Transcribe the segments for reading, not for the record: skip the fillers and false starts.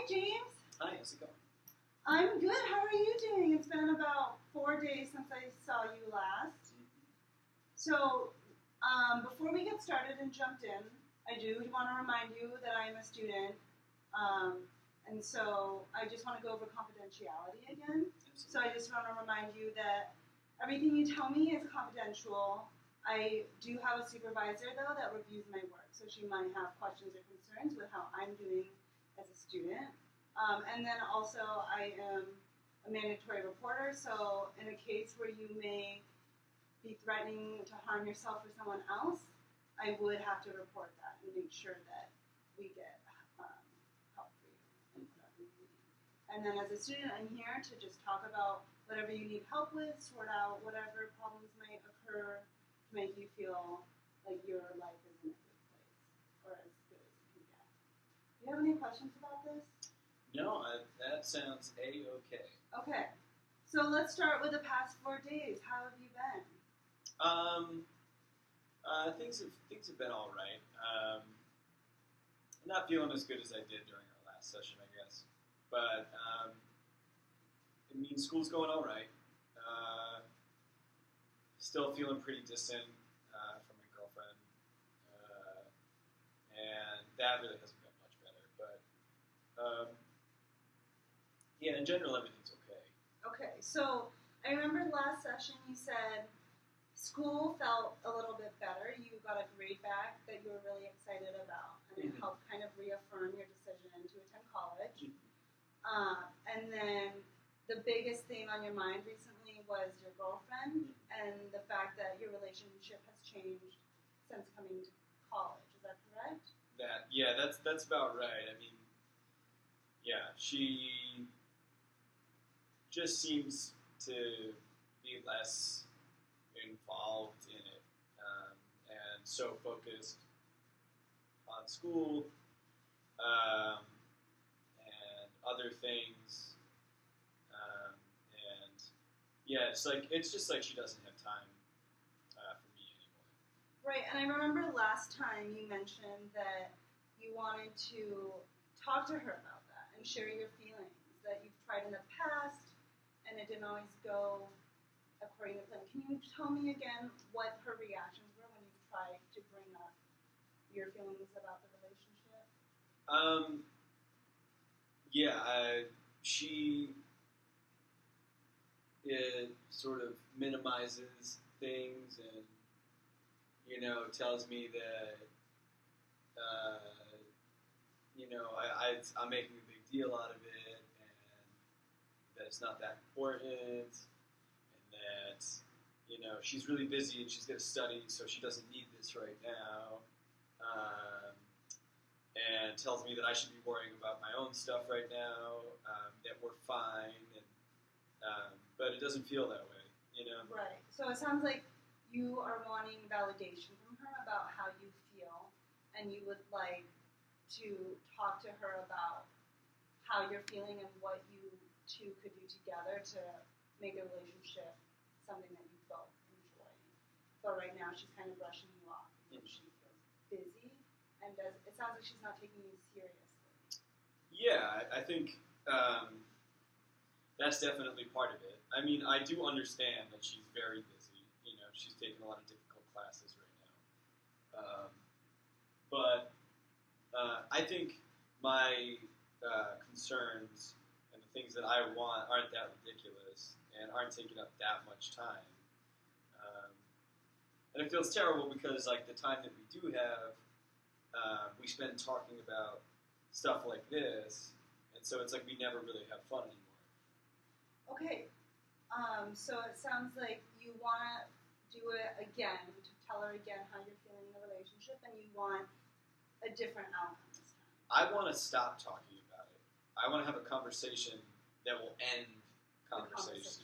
James. Hi, how's it going? I'm good. How are you doing? It's been about 4 days since I saw you last. So, before we get started and jumped in, I do want to remind you that I am a student, and so I just want to go over confidentiality again. So I just want to remind you that everything you tell me is confidential. I do have a supervisor, though, that reviews my work, so she might have questions or concerns with how I'm doing as a student. And then also, I am a mandatory reporter, so in a case where you may be threatening to harm yourself or someone else, I would have to report that and make sure that we get help for you and whatever you need. And then as a student, I'm here to just talk about whatever you need help with, sort out whatever problems might occur to make you feel like your life is in a good place, or as good as it can get. Do you have any questions about this? No, that sounds A-okay. Okay, so let's start with the past 4 days. How have you been? Things have been all right. I'm not feeling as good as I did during our last session, I guess. But school's going all right. Still feeling pretty distant from my girlfriend, and that really hasn't been much better. But yeah, in general, everything's okay. Okay, so I remember last session you said school felt a little bit better. You got a grade back that you were really excited about, and it helped kind of reaffirm your decision to attend college. And then the biggest thing on your mind recently was your girlfriend and the fact that your relationship has changed since coming to college. Is that correct? That's about right. I mean, yeah, she just seems to be less involved in it, and so focused on school and other things, and yeah, it's just like she doesn't have time for me anymore. Right, and I remember last time you mentioned that you wanted to talk to her about that and share your feelings that you've tried in the past and it didn't always go according to plan. Can you tell me again what her reactions were when you've tried to bring up your feelings about the relationship? She sort of minimizes things and, tells me that, I'm making a big deal out of it and that it's not that important and that, she's really busy and she's going to study, so she doesn't need this right now. And tells me that I should be worrying about my own stuff right now, that we're fine, but it doesn't feel that way, Right. So it sounds like you are wanting validation from her about how you feel, and you would like to talk to her about how you're feeling and what you two could do together to make a relationship something that you both enjoy. But right now she's kind of brushing you off because she feels busy, and it sounds like she's not taking you seriously. Yeah, I think that's definitely part of it. I mean, I do understand that she's very busy. She's taking a lot of difficult classes right now. But I think my concerns and the things that I want aren't that ridiculous and aren't taking up that much time. And it feels terrible because, the time that we do have, we spend talking about stuff like this, and so it's like we never really have fun anymore. Okay, so it sounds like you want to do it again, to tell her again how you're feeling in the relationship, and you want a different outcome this time. I want to stop talking about it. I want to have a conversation that will end conversations.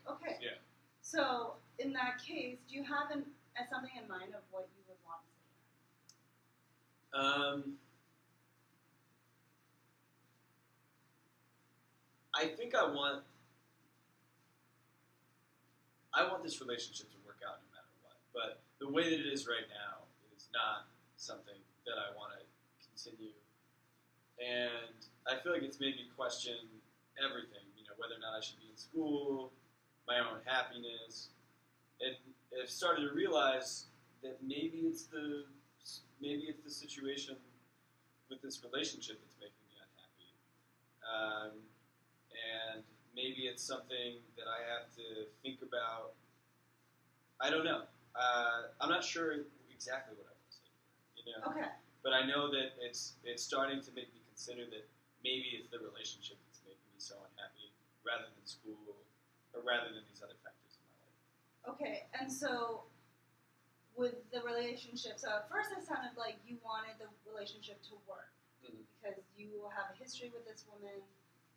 Okay. Yeah. So, in that case, do you have something in mind of what you would want to say? I think I want this relationship to work out no matter what. But the way that it is right now is not something that I want to continue. And I feel like it's made me question everything. Whether or not I should be in school, my own happiness, and I've started to realize that maybe it's the situation with this relationship that's making me unhappy, and maybe it's something that I have to think about. I don't know. I'm not sure exactly what I want to say. Okay. But I know that it's starting to make me consider that maybe it's the relationship that's making me so unhappy, rather than school, or rather than these other factors in my life. Okay, and so with the relationship, so at first it sounded like you wanted the relationship to work because you have a history with this woman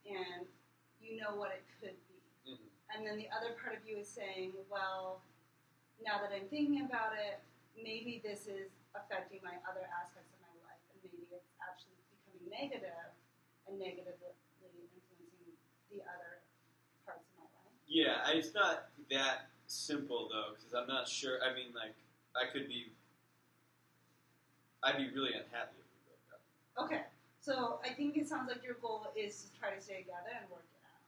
and you know what it could be. And then the other part of you is saying, well, now that I'm thinking about it, maybe this is affecting my other aspects of my life, and maybe it's actually becoming negative and negatively influencing the other parts of my life. Yeah, it's not that simple though, because I'm not sure. I mean, like, I'd be really unhappy if we broke up. Okay, so I think it sounds like your goal is to try to stay together and work it out,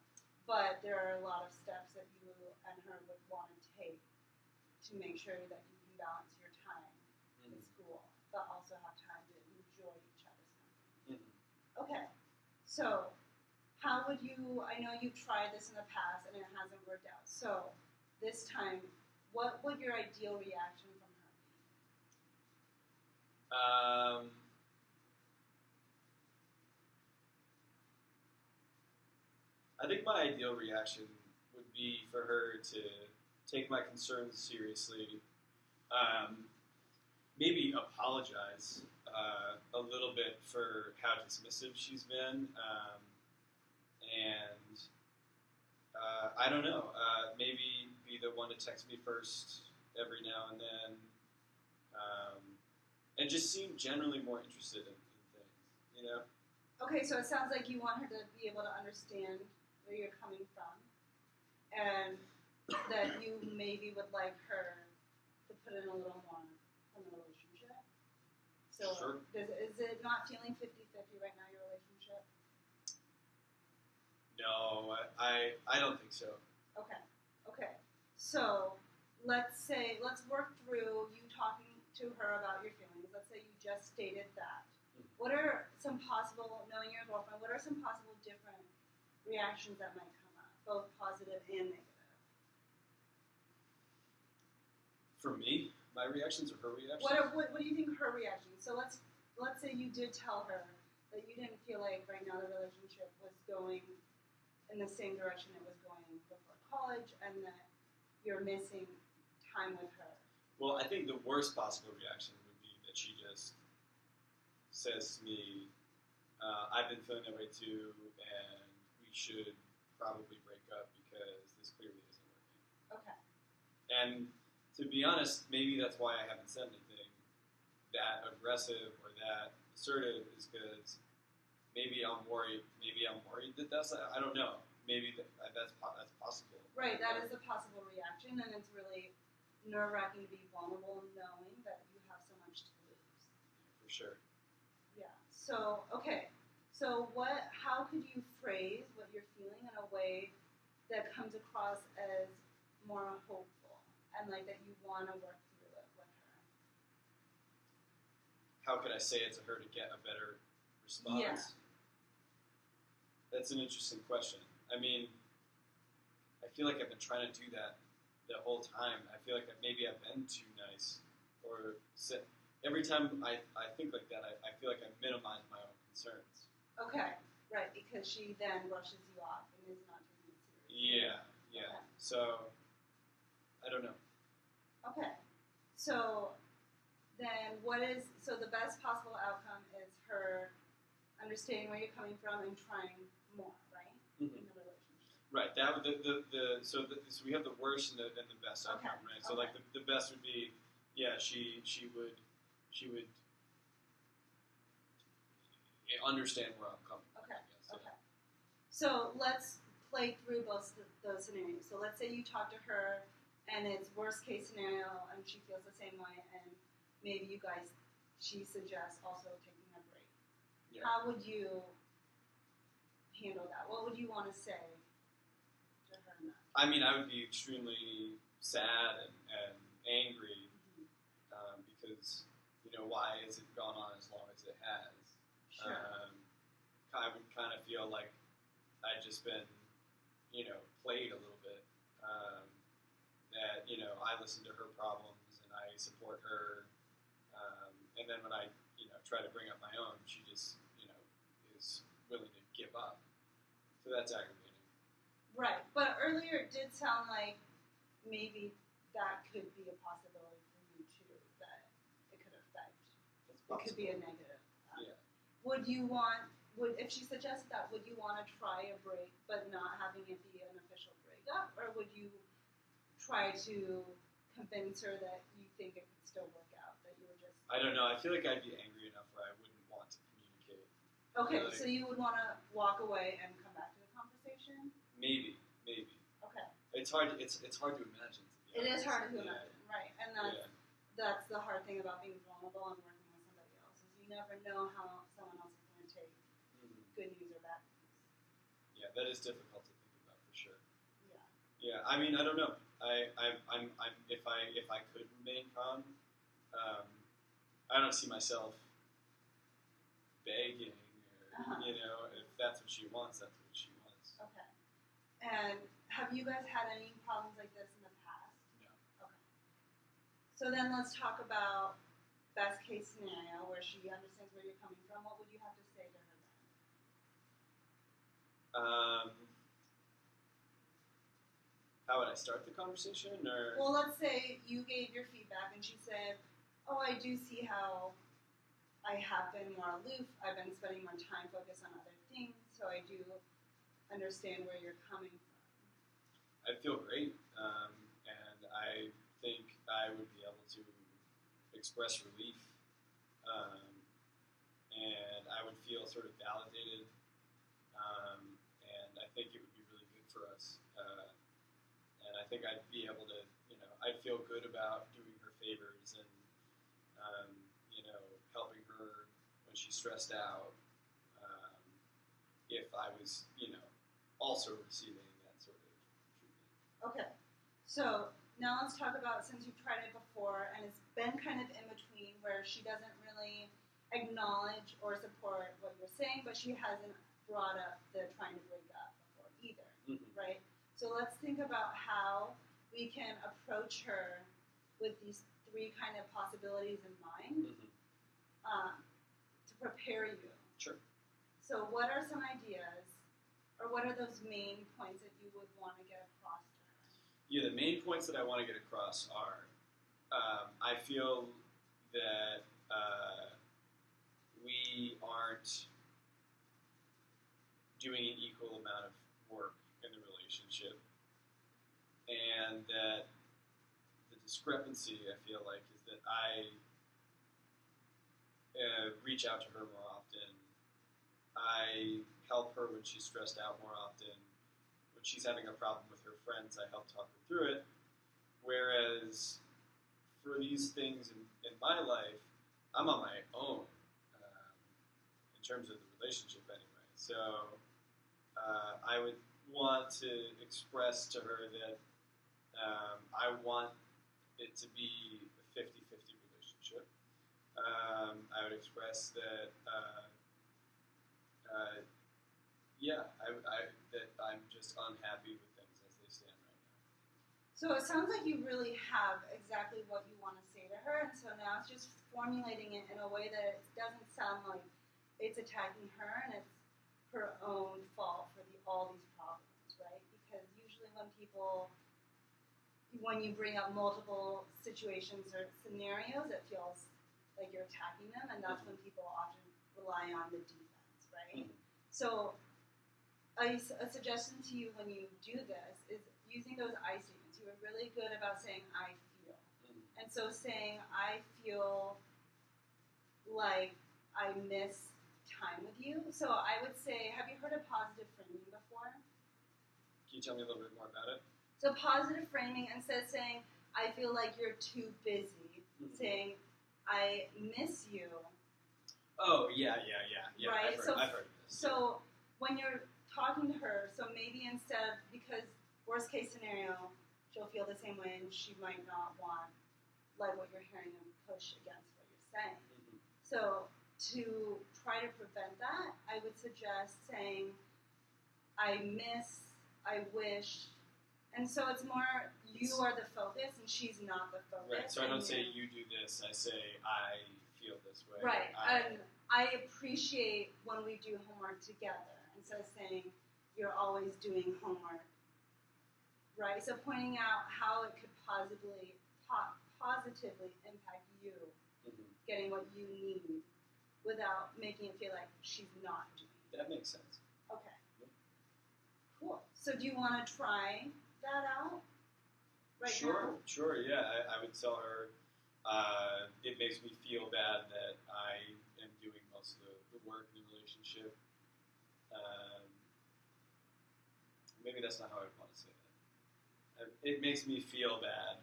but there are a lot of steps that you and her would want to take to make sure that you can balance your time in school, but also have time to enjoy each other's company. Okay, so how would you, I know you've tried this in the past and it hasn't worked out, so this time, what would your ideal reaction from her be? I think my ideal reaction would be for her to take my concerns seriously, maybe apologize a little bit for how dismissive she's been, and I don't know, maybe be the one to text me first every now and then, and just seem generally more interested in things, Okay, so it sounds like you want her to be able to understand where you're coming from, and that you maybe would like her to put in a little more in the relationship. So Sure. Is it not feeling 50-50 right now, your relationship? No, I don't think so. Okay. So let's work through you talking to her about your feelings. Let's say you just stated that. What are some possible, knowing your girlfriend, what are some possible different reactions that might come up, both positive and negative? For me, my reactions or her reactions? What do you think her reactions? So let's say you did tell her that you didn't feel like right now the relationship was going in the same direction it was going before college, and that you're missing time with her. Well, I think the worst possible reaction would be that she just says to me, I've been feeling that way too, and we should probably break up because this clearly isn't working. Okay. And to be honest, maybe that's why I haven't said anything that aggressive or that assertive, is because maybe I'm worried that that's, I don't know, maybe that's possible. Right, that is a possible reaction, and it's really nerve-wracking to be vulnerable knowing that you have so much to lose. For sure. Yeah. So, okay. So how could you phrase what you're feeling in a way that comes across as more hopeful and like that you want to work through it with her? How could I say it to her to get a better response? Yeah. That's an interesting question. I mean, I feel like I've been trying to do that the whole time. I feel like maybe I've been too nice, or every time I think like that, I feel like I minimize my own concerns. Okay, right, because she then brushes you off and is not taking it seriously. Yeah. Okay. So, I don't know. Okay, so then so the best possible outcome is her understanding where you're coming from and trying more, right? Mm-hmm. In the relationship. Right. That so we have the worst and the best outcome, Okay. right? So like the best would be, yeah, she would understand where I'm coming from. Okay. I guess, Okay. So let's play through both those scenarios. So let's say you talk to her and it's worst case scenario and she feels the same way, and maybe she suggests also taking a break. Yeah. How would you handle that? What would you want to say to her in that? I mean, I would be extremely sad and angry because, why has it gone on as long as it has? Sure. I would kind of feel like I'd just been, played a little bit. That, I listen to her problems and I support her. And then when I, try to bring up my own, she just, is willing to give up. So that's aggravating. Right. But earlier it did sound like maybe that could be a possibility for you too, that it could affect. That's It could be a possible. negative. Yeah. If she suggested that, would you want to try a break but not having it be an official breakup? Or would you try to convince her that you think it could still work out, that you were just... I don't know. I feel like I'd be angry enough where I wouldn't want to communicate. Okay, Like, so you would want to walk away and come back to the conversation? maybe. Okay. It's hard. It's hard to imagine. To be It is honest. hard to Yeah. imagine, right? And Yeah. that's the hard thing about being vulnerable and working with somebody else, is you never know how someone else is going to take Mhm. good news or bad news. Yeah, that is difficult to think about for sure. Yeah. Yeah, I mean, I don't know. I'm if I could remain calm, I don't see myself begging or Uh-huh. if that's what she wants, that's what she wants. Okay. And have you guys had any problems like this in the past? No. Okay. So then let's talk about best case scenario where she understands where you're coming from. What would you have to say to her then? How would I start the conversation? Or Well, let's say you gave your feedback and she said, "Oh, I do see how I have been more aloof. I've been spending more time focused on other things, so I do understand where you're coming from." I feel great, and I think I would be able to express relief, and I would feel sort of validated, and I think it would be really good for us. And I think I'd be able to, I'd feel good about doing her favors and, helping her when she's stressed out, if I was, also receiving that sort of treatment. Okay, so now let's talk about, since you've tried it before and it's been kind of in between where she doesn't really acknowledge or support what you're saying, but she hasn't brought up the trying to break up before either, Mm-hmm. right? So let's think about how we can approach her with these three kind of possibilities in mind Mm-hmm. to prepare you. Sure. So what are some ideas, or what are those main points that you would want to get across to her? Yeah, the main points that I want to get across are, I feel that we aren't doing an equal amount of work in the relationship, and that the discrepancy, I feel like, is that I reach out to her more often. I help her when she's stressed out more often. When she's having a problem with her friends, I help talk her through it. Whereas for these things in my life, I'm on my own in terms of the relationship anyway. So I would want to express to her that I want it to be a 50-50 relationship. I would express that, that I'm just unhappy with things as they stand right now. So it sounds like you really have exactly what you want to say to her, and so now it's just formulating it in a way that it doesn't sound like it's attacking her and it's her own fault for all these problems, right? Because usually when you bring up multiple situations or scenarios, it feels like you're attacking them, and that's when people often rely on the defense, right? Mm-hmm. So a suggestion to you when you do this is using those I statements. You were really good about saying I feel. Mm-hmm. And so saying I feel like I miss time with you. So I would say, have you heard of positive framing before? Can you tell me a little bit more about it? So positive framing, instead of saying I feel like you're too busy, Mm-hmm. saying I miss you. Oh, yeah. Right? I've heard of this. So when you're talking to her, so maybe instead, because worst case scenario, she'll feel the same way and she might not want like what you're hearing them push against what you're saying. Mm-hmm. So to try to prevent that, I would suggest saying, I miss, I wish, and so it's more you are the focus and she's not the focus. Right. So I don't say you do this. I say I feel this way. Right. And I appreciate when we do homework together instead of saying you're always doing homework. Right. So pointing out how it could positively impact you Mm-hmm. getting what you need without making it feel like she's not doing it. That makes sense. Okay. Yeah. Cool. So do you want to try that out right now? Sure, yeah. I would tell her it makes me feel bad that I am doing most of the work in the relationship. Maybe that's not how I would want to say that. It makes me feel bad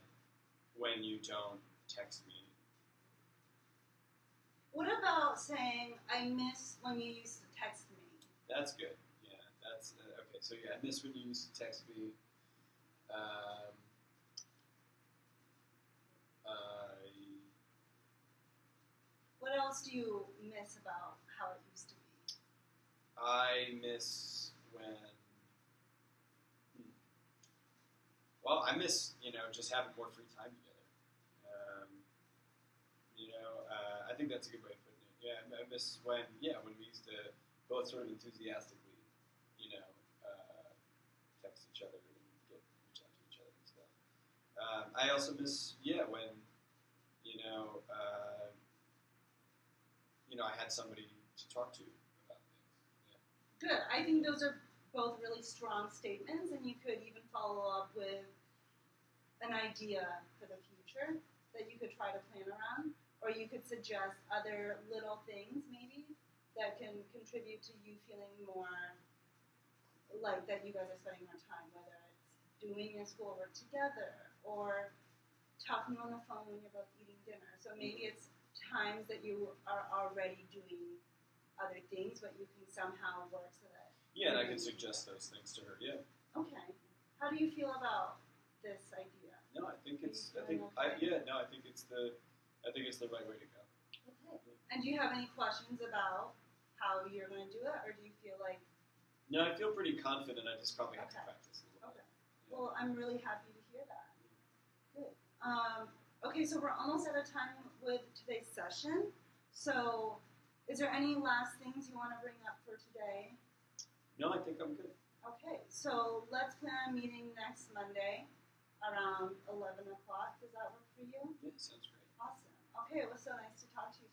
when you don't text me. What about saying, I miss when you used to text me? That's good. Yeah, that's okay. So yeah, I miss when you used to text me. What else do you miss about how it used to be? I miss when. Well, I miss just having more free time together. I think that's a good way of putting it. Yeah, I miss when we used to both sort of enthusiastically, text each other and reach out to each other and stuff. I also miss when I had somebody to talk to about things. Yeah. Good. I think those are both really strong statements, and you could even follow up with an idea for the future that you could try to plan around, or you could suggest other little things maybe that can contribute to you feeling more like that you guys are spending more time, whether it's doing your schoolwork together or talking on the phone when you're both eating dinner. So maybe it's times that you are already doing other things, but you can somehow work so that... Yeah, and I can suggest those things to her, yeah. Okay. How do you feel about this idea? No, I think it's the right way to go. Okay. And do you have any questions about how you're going to do it, or do you feel like... No, I feel pretty confident. I just probably have to practice a little bit. Yeah. Well, I'm really happy to hear that. Good. Okay, so we're almost out of time with today's session. So is there any last things you want to bring up for today? No, I think I'm good. Okay, so let's plan a meeting next Monday around 11 o'clock. Does that work for you? Yeah, sounds great. Awesome. Okay, it was so nice to talk to you.